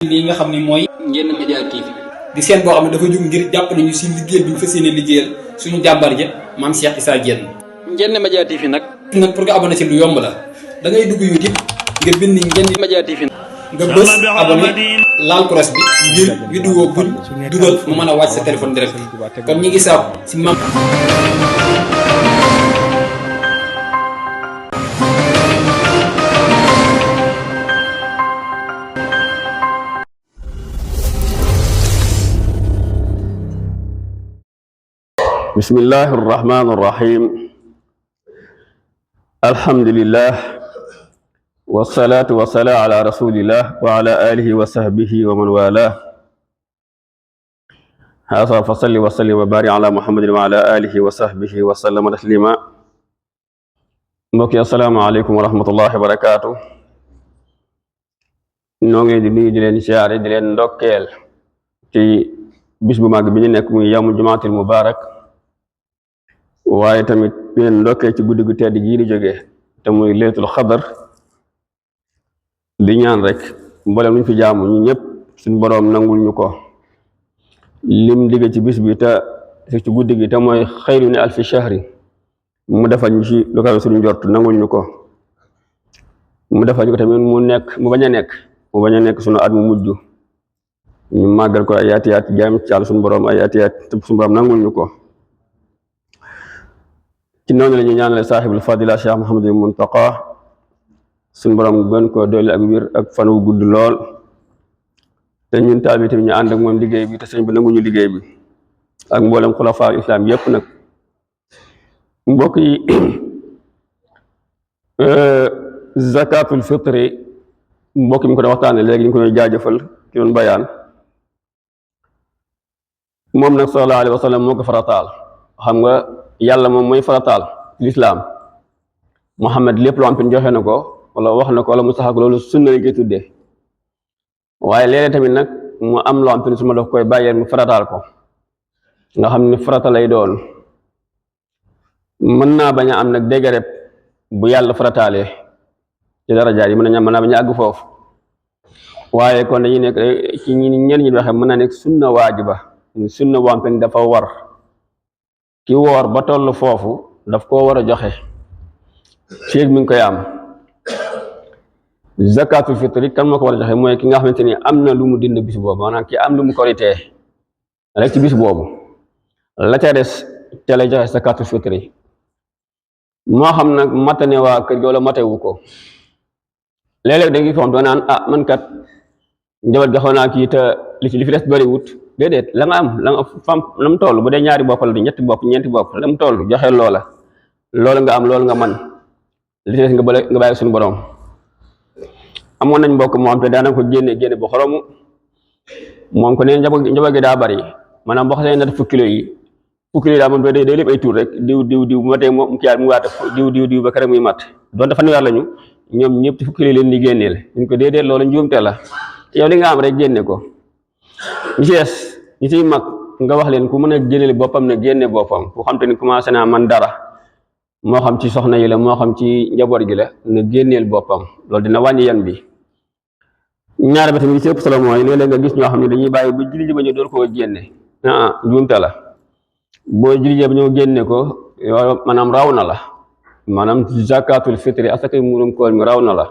lii nga xam ni mooy Ndiéné Média TV di seen boo xam ne dafa jóg ngir jàppale ñu si liggéey bi ñu fas yéene liggéeyal suñu jàmbar ja maam Cheikh Issa Diène. Ndiéné Média TV nag pour nga abonné si lu yomb la da ngay dugg YouTube nga bind Ndiéné Média TV nga bës abonné laal cross bi ngir vidéo buñ dugal mu mën a wàcc sa téléphone direct kon ñi ngi saab si mam بسم الله الرحمن الرحيم الحمد لله والصلاة والسلام على رسول الله وعلى آله وصحبه ومن والاه هذا فصل وسلم وبارك على محمد وعلى آله وصحبه وسلم تسليما mbokk yi assalaamu aleykum wa rahmatullahi wa barakaatu noo ngi di nuyu di leen siyaare di leen ndokkeel ci bis bu mag bi ñu nekk muy yawmul jumaatil mubaarak waaye tamit leen ndokkee ci guddi gu tedd gii di jógee te muy laylatul xadar di ñaan rek mboolem luñ fi jaamu ñu ñëpp suñ boroom nangul ñu ko lim digge ci bis bi te ci guddi gi te mooy xayru ni alfi shahri mu defal ñu ci lu kawe suñu njort nangul ñu ko mu defal ñu ko tamit mu bañ a nekk suñu at mu mujj ñu màggal ko ay ati jaam ci Yàlla suñu boroom ay ati te suñu boroom nangul ñu ko ci noonu la ñu ñaanale saaxibul fadila Cheikh Mouhamadul Muntaqa suñu borom gën ko doole ak wér ak fan wu gudd lool te ñun taal bi tamit ñu ànd ak moom liggéey bi te sëñ bi nanguñu liggéey bi ak mboolem xulafaa islam yépp nag mbokk yi zakatul fitri mbokk mi ko doon waxtaane léegi ñu ko doon jaajëfal ci doon bayaan moom nag sallallahu alayhi wa sallam moo ko farataal xam nga yàlla moom mooy farataal lislaam Muhammad lépp loo xam ne joxe na ko wala wax na ko wala mu saxal ko loolu sunna lañ koy tuddee waaye léeg-léeg tamit nag mu am loo xam ne su ma daf koy bàyyee mu farataal ko nga xam ne farata lay doon mën naa bañ a am nag dégg rek bu yàlla farataalee ci daraja yi mën naa bañ a àgg foofu waaye kon dañuy nekk ci ñenn ñi waxee mën naa nekk sunna waajiba sunna boo xam ne dafa war ki woor ba toll foofu daf koo war a joxe feeg mi ngi koy am zakatul fitri kan moo ko war a joxe mooy ki nga xamante ni am na lu mu dind bis boobu maanaam ki am lu mu koritee rek ci bis boobu la ca des te lay joxe zakatul fitri moo xam nag matane waa kër gi wala matewu ko léeg-léeg da ngi foom doo naan man kat njaboot ga xaw naa kii te li fi des bari wut déedéet la nga am la mu toll bu dee ñaari bopp la di ñetti bopp ñeenti bopp la mu toll joxe loola nga am loolu nga man li ci des nga bàyyi suñu borom amoon nañ mbokk moo xam te daana ko génne bu xoromu moom ko ne njaboot gi daa bari maanaam boo xasee nat fukki kilo yi daa moom day lépp ay tuur rek diw bu matee mu kiyaat mu waata diw ba kere muy mat doonte fanweer lañu ñoom ñëpp ci fukki kilo yi leen di génneel ñu ko déedéet loolu njuumte la yow li nga am rek génne ko ñu ci des ñi ciy mag nga wax leen ku mën a génneel boppam ne génne boppam ku xam te ni commencé naa man dara moo xam ci soxna yi la moo xam ci njaboot gi la na génneel boppam loolu dina wàññi yan bi ñaar ba tamit li ci ëpp solo mooy léeg-léeg nga gis ñoo xam ne dañuy bàyyi ba julli ji ba ñu door koo génne juumte la boo julli ji ba ñëw génne ko yow maanaam raw na la maanaam zakatul fitri asaka murum koor mi raw na la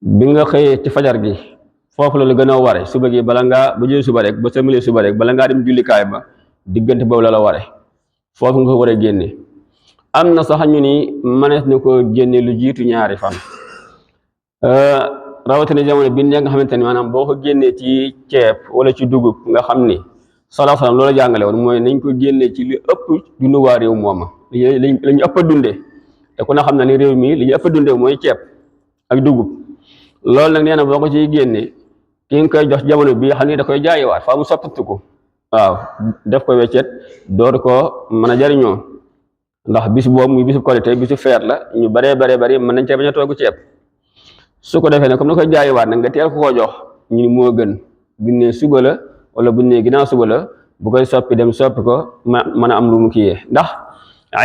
bi nga xëyee ci fajar gi foofu la gën a ware suba gi bala ngaa ba jël suba rek ba sëmale suba rek bala ngaa dem jullikaay ba diggante boobu la ware foofu nga ko war a génne am na sax ñu ni mënees na ko génne lu jiitu ñaari fan rawatina jamono bi nga xamante ni maanaam boo ko génnee ci ceeb wala ci dugub nga xam ni sallallahu alayhi wasallam loolu jàngale woon mooy nañ ko génnee ci li ëpp dundu waa réew mooma la ñu ëpp a dundee te ku na xam na ni réew mi li ñu ëpp a dundee mooy ceeb ak dugub loolu nag nee na boo ko ciy génnee ki nga koy jox jamono bi xam ni da koy jaayiwaat faa mu soppatiku waaw def ko weccet door ko mën a jariñoo ndax bis boobu muy bisu korité bisu feet la ñu bari mën nañ cee bañ a toogu ceeb su ko defee ne comme da koy jaayiwaat nag nga teel ko koo jox ñu ni moo gën buñ ne suba la wala buñ ne ginnaaw suba la bu koy soppi dem soppi ko mën a am lu mu kiyee ndax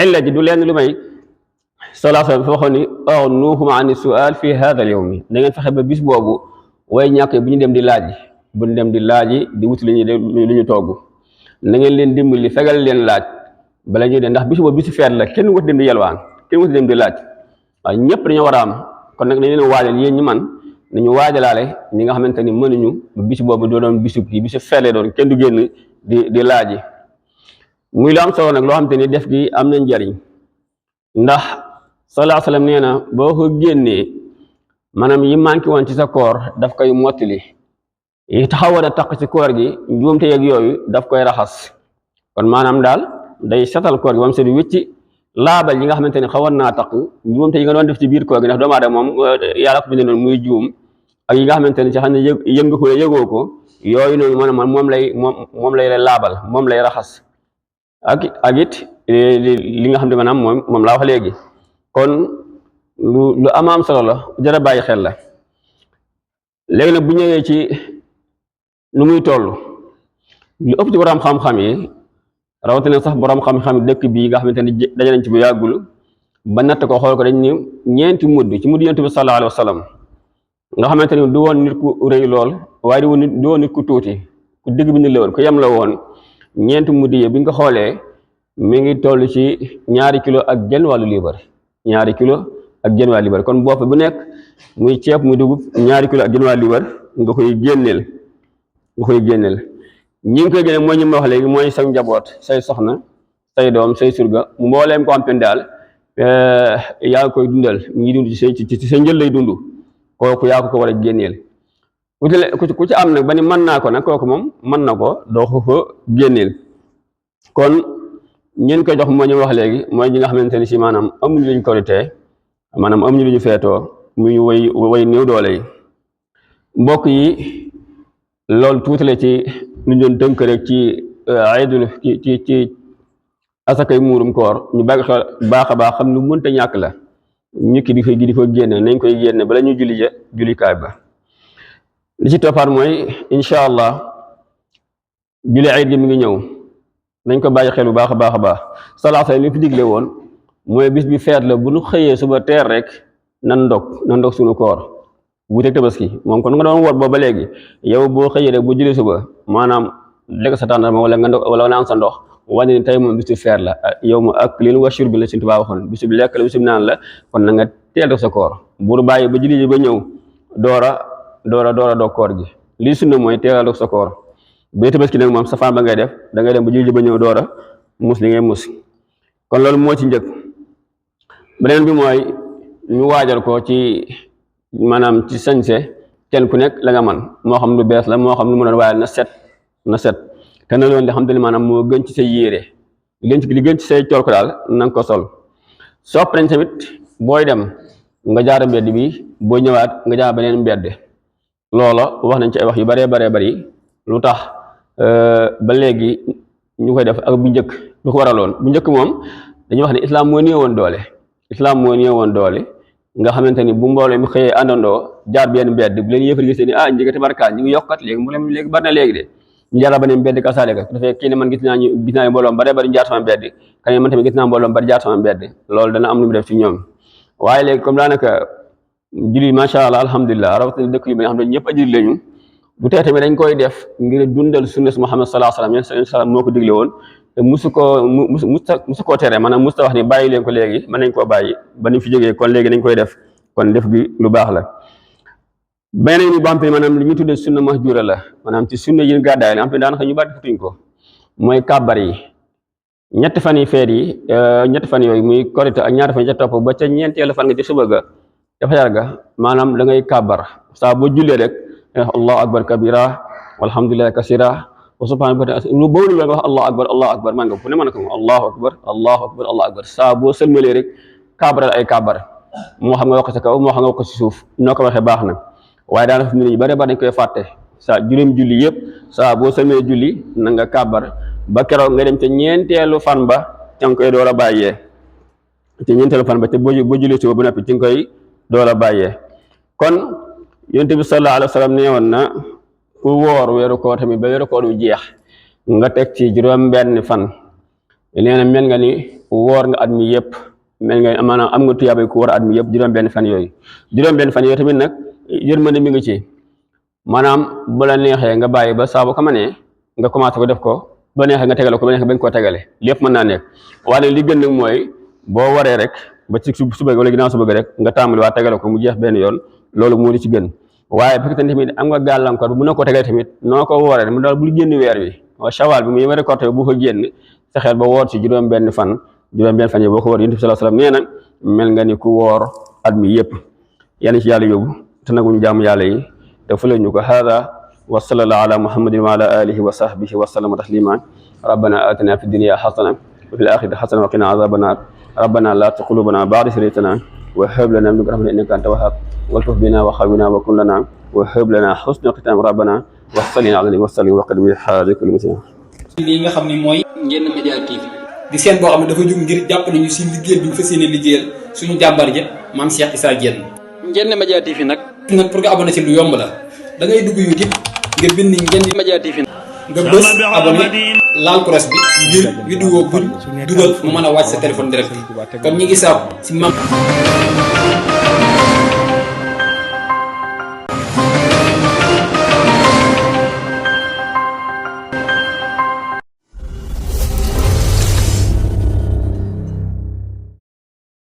illa ji du leen lu may sallallahu alayhi wa sallam waxoon ni agnuhum ani sual fi hada al yawmi da ngeen fexe ba bis boobu way ñàkk bu ñu dem di laaj bu ñu dem di laaji di wuti lu ñu togg na ngeen leen dimbali fegal leen laaj bala ñuy dem ndax bisu boobu bisu feet la kenn wut dem di yelwaan kenn wut dem di laaj waaw ñëpp dañoo war a am kon nag dañu leen waajal yéen ñi man nañu waajalaale ñi nga xamante ni mënuñu bisu boobu doo doon bisu kii bisu feet la doon kenn du génn di laaji muy lu am solo nag loo xamante ni def gi am na njariñ ndax sallallahu alayhi wasallam nee na boo ko génnee maanaam yi manqué woon ci sa koor daf koy mottali yi taxawoon a taq ci koor gi njuumte yeeg yooyu daf koy raxas kon maanaam daal day setal koor gi ba mu set wicci laabal yi nga xamante ne xawoon naa taq njuumte yi nga doon def ci biir koor gi ndax doomu aadama moom yàlla ko bindee noonu muy juum ak yi nga xamante ne ci xam ne yëngu ko yëgoo ko yooyu noonu maanaam moom lay laabal moom lay raxas ak it li nga xam ne maanaam moom laa wax léegi kon lu am solo la jërë bàyyi xel la léegi nag bu ñëwee ci nu muy toll lu ëpp ci borom xam-xam yi rawatina sax borom xam-xam dëkk bii nga xamante ne daje nañ ci bu yàggul ba natt ko xool ko dañ ni ñeenti mudd ci mudd yonent bi sallallahu alayhi wa sallam nga xamante ni du woon nit ku rëy lool waaye du woon nit ku tuuti ku digg bi ni la woon ku yem la woon ñeenti mudd yi bi nga ko xoolee mi ngi toll ci 2 kilo ak genn wàllu liibar 2 kilo ak genn wàllu liibar kon bopp bu nekk muy ceeb muy dugub 2 kilo ak genn wàllu liibar nga koy génneel ñi ngi koy génne mooy ñu ma wax léegi mooy sa njaboot say soxna say doom say surga mbooleem ko am pen daal yaa koy dundal ñi dund ci sa njël lay dund kooku yaa ko war a génneel ku ci am nag ba ni mën naa ko nag kooku moom mën na ko doo ko génneel kon ñeen koy jox moo ñu wax léegi mooy ñi nga xamante ni si maanaam amuñu luñ korité maanaam amuñu lu ñu feetoo muy way néew doole yi mbokk yi loolu tuuti la ci lu ñu doon tënk rek ci aydul ci asakay muurum koor ñu bàyyi xel baax a baax xam lu mënta ñàkk la ñu ki di ko génne nañ koy génne bala ñu jullikaay ba li ci toppaat mooy incha allah julli ayit gi mi ngi ñëw nañ ko bàyyi xel bu baax a baax sallallahu alayhi li fi digle woon mooy bis bi feet la bu nu xëyee suba teer rek nan ndog suñu koor wuuteeg tabaski moom kon nga doon woor booba léegi yow boo xëyee rek bu julli suba maanaam lekk sa tàndarma wala nga ndog wala naan sa ndox wane ni tey moom bisu feet la yow ma ak lin wa shurbi la Sëñ Tuubaa waxoon bisu lekk la bisu naan la kon na nga teel def sa koor bur bàyyi ba julli ji ba ñëw doora dog koor gi lii sunna mooy teel a dog sa koor bee tabaski nag moom safaan ba ngay def da ngay dem ba julli ji ba ñëw doora mus li ngay mus kon loolu moo ci njëkk beneen bi mooy ñu waajal ko ci maanaam ci sañse kenn ku nekk la nga man moo xam lu bees la moo xam lu mu doon waaye na set te na loolu li xam te ne maanaam moo gën ci say yére li gën ci say cool ko daal na nga ko sol sopp nañ tamit booy dem nga jaara mbedd bi boo ñëwaat nga jaar beneen mbedd loola wax nañ ci ay wax yu baree bari lu tax ba léegi ñu koy def ak bu njëkk lu ko waraloon bu njëkk moom dañuy wax ne islam moo néewoon doole nga xamante ni bu mbooloo mi xëyee àndandoo jaar benn mbedd bu leen yëfar gisee ni njëkk tabarkaal ñu ngi yokkat léegi mu leen léegi bari na léegi de ñu jaara beneen mbedd ka saale ka su defee kii ne man gis naa mbooloom bari jaar sama mbedd kan man tamit gis naa mbooloom bari jaar sama mbedd loolu dana am lu mu def ci ñoom waaye léegi comme daanaka julli macha allah alhamdulilah rawatina dëkk yu bi nga xam ne ñëpp a julli lañu bu tey tamit dañ koy def ngir dundal sunna Muhammad sallallahu alayhi wasallam moo ko digle woon te musu koo tere maanaam musta wax ni bàyyi leen ko léegi mën nañ koo bàyyi ba ni fi jógee kon léegi nañ koy def kon def bi lu baax la beneen ni bampe maanaam li ñu tuddee sunna mahjura la maanaam ci sunna yi gàddaay la am te daanaka ñu bari futuñ ko mooy kàbbar yi ñetti fan yi feet yi ñetti fan yooyu muy korite ak ñaari fan ca topp ba ca ñeenteelu fan nga ci suba ga ca fajar ga maanaam da ngay kàbbar saa boo jullee rek allahu akbar kabira walhamdulillahi kasira wa subhanallahi lu boobu la nga wax allahu akbar man nga fu ne mën ko allahu akbar saa boo sëlmalee rek kàbbaral ay kàbbar moo xam nga wax ko sa kaw moo xam nga wax ko si suuf noo ko waxee baax na waaye daanaka fi mu ne ñu bari dañ koy fàtte saa juróom julli yëpp saa boo sëlmalee julli na nga kàbbar ba keroog nga dem ca ñeenteelu fan ba ca nga koy door a bàyyee te ñeenteelu fan ba te boo jullee suba bu noppi ci nga koy door a bàyyee kon yonent bi sallallahu alayhi wa sallam nee woon na ku woor weeru koor tamit ba weeru koor yu jeex nga teg ci juróom-benn fan nee na mel nga ni woor nga at mi yëpp mel nga maanaam am nga tuyaabay ku woor at mi yëpp juróom-benn fan yooyu tamit nag yërmande mi ngi ci maanaam bu la neexee nga bàyyi ba saa bu ko mënee nga commencé ko def ko ba neexee nga tegale ko ba neexee bañ koo tegale lépp mën naa nekk waaye li gën nag mooy boo waree rek ba ci suba wala ginnaaw suba rek nga tàmbali waa tegale ko mu jeex benn yoon loolu moo li ci gën waaye bu fekkee tamit am nga gàllankoor bu mën na ko tegale tamit noo ko wooree mu daal bul génn weer wi waaw shawal bi mu yëma récolté bu ko génn fexeel ba woor ci juróom-benn fan yi boo ko woor Yonent bi sallallahu alayhi wasallam nee na mel nga ni ku woor at mi yëpp yàlla ci yàlla yóbbu te naguñu jaamu yàlla yi te fule ñu ko hada wa sallallahu ala muhammadin wa ala alihi wa sahbihi wa sallama taslima rabbana atina fi dunya hasana wa fil akhirati hasana wa qina azaban nar rabbana la tuzigh qulubana ba'da idh hadaytana wa hab lana min ladunka rahmatan innaka antal wahhab waltuf bina wa khawina wa kun lana wa hab lana husnal khitam rabbana wa salli ala wa sallim wa qad bi hadika muslim lii nga xam ni mooy Ndiéné Média TV di seen boo xam ne dafa jóg ngir jàppale ñu si liggéey bi ñu fas yéene liggéeyal suñu jàmbar ja maam Cheikh Issa Diène. Ndiéné Média TV nag pour nga abonné ci lu yomb la da ngay dugg YouTube nga bind Ndiéné Média TV nga bës abonné laal cloche bi ngir vidéo buñ dugal mu mën a wàcc sa téléphone direct comme ñi ngi saabu si mam